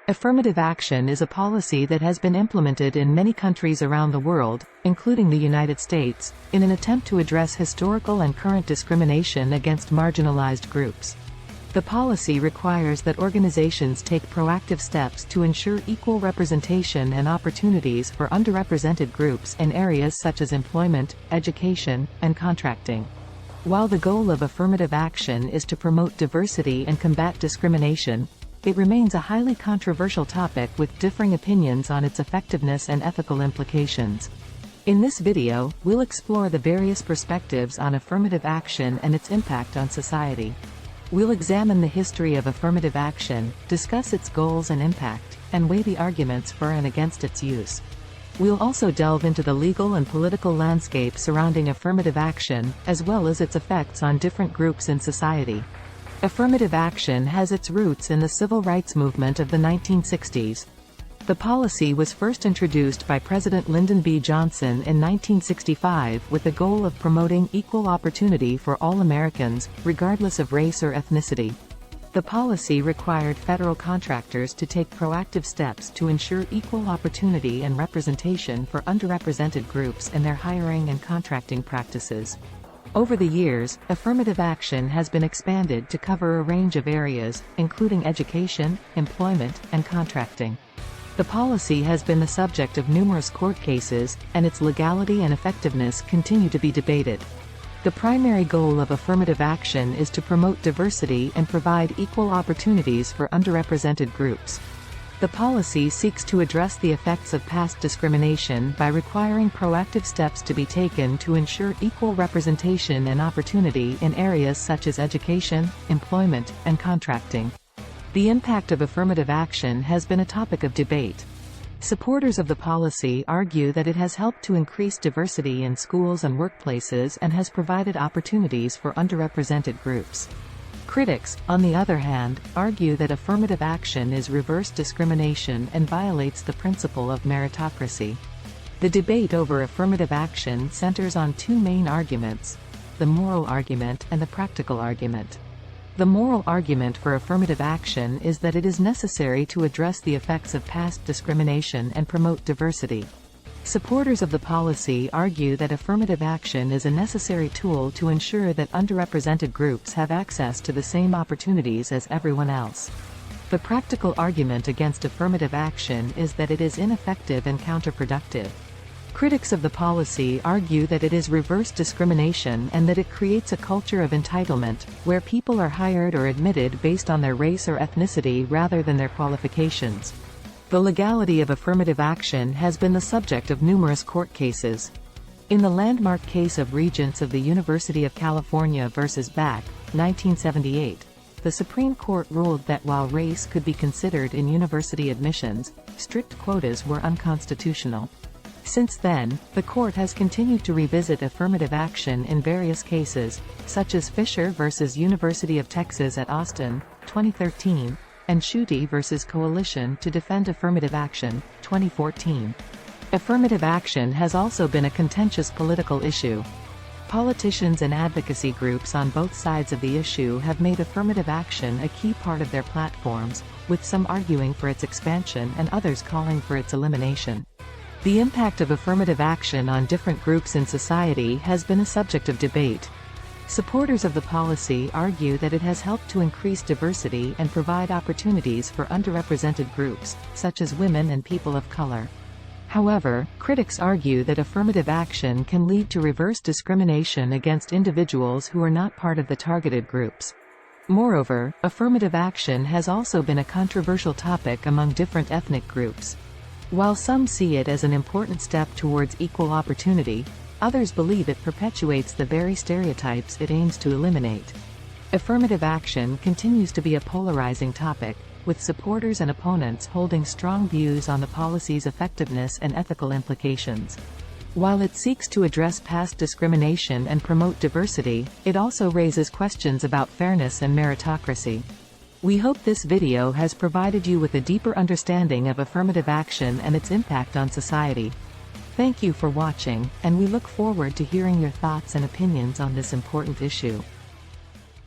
Affirmative action is a policy that has been implemented in many countries around the world, including the United States, in an attempt to address historical and current discrimination against marginalized groups. The policy requires that organizations take proactive steps to ensure equal representation and opportunities for underrepresented groups in areas such as employment, education, and contracting. While the goal of affirmative action is to promote diversity and combat discrimination, it remains a highly controversial topic with differing opinions on its effectiveness and ethical implications. In this video, we'll explore the various perspectives on affirmative action and its impact on society. We'll examine the history of affirmative action, discuss its goals and impact, and weigh the arguments for and against its use. We'll also delve into the legal and political landscape surrounding affirmative action, as well as its effects on different groups in society. Affirmative action has its roots in the civil rights movement of the 1960s. The policy was first introduced by President Lyndon B. Johnson in 1965 with the goal of promoting equal opportunity for all Americans, regardless of race or ethnicity. The policy required federal contractors to take proactive steps to ensure equal opportunity and representation for underrepresented groups in their hiring and contracting practices. Over the years, affirmative action has been expanded to cover a range of areas, including education, employment, and contracting. The policy has been the subject of numerous court cases, and its legality and effectiveness continue to be debated. The primary goal of affirmative action is to promote diversity and provide equal opportunities for underrepresented groups. The policy seeks to address the effects of past discrimination by requiring proactive steps to be taken to ensure equal representation and opportunity in areas such as education, employment, and contracting. The impact of affirmative action has been a topic of debate. Supporters of the policy argue that it has helped to increase diversity in schools and workplaces and has provided opportunities for underrepresented groups. Critics, on the other hand, argue that affirmative action is reverse discrimination and violates the principle of meritocracy. The debate over affirmative action centers on two main arguments: the moral argument and the practical argument. The moral argument for affirmative action is that it is necessary to address the effects of past discrimination and promote diversity. Supporters of the policy argue that affirmative action is a necessary tool to ensure that underrepresented groups have access to the same opportunities as everyone else. The practical argument against affirmative action is that it is ineffective and counterproductive. Critics of the policy argue that it is reverse discrimination and that it creates a culture of entitlement, where people are hired or admitted based on their race or ethnicity rather than their qualifications. The legality of affirmative action has been the subject of numerous court cases. In the landmark case of Regents of the University of California versus Back, 1978, the Supreme Court ruled that while race could be considered in university admissions, strict quotas were unconstitutional. Since then, the court has continued to revisit affirmative action in various cases, such as Fisher versus University of Texas at Austin, 2013, and Schuette versus Coalition to Defend Affirmative Action, 2014. Affirmative action has also been a contentious political issue. Politicians and advocacy groups on both sides of the issue have made affirmative action a key part of their platforms, with some arguing for its expansion and others calling for its elimination. The impact of affirmative action on different groups in society has been a subject of debate. Supporters of the policy argue that it has helped to increase diversity and provide opportunities for underrepresented groups, such as women and people of color. However, critics argue that affirmative action can lead to reverse discrimination against individuals who are not part of the targeted groups. Moreover, affirmative action has also been a controversial topic among different ethnic groups. While some see it as an important step towards equal opportunity, others believe it perpetuates the very stereotypes it aims to eliminate. Affirmative action continues to be a polarizing topic, with supporters and opponents holding strong views on the policy's effectiveness and ethical implications. While it seeks to address past discrimination and promote diversity, it also raises questions about fairness and meritocracy. We hope this video has provided you with a deeper understanding of affirmative action and its impact on society. Thank you for watching, and we look forward to hearing your thoughts and opinions on this important issue.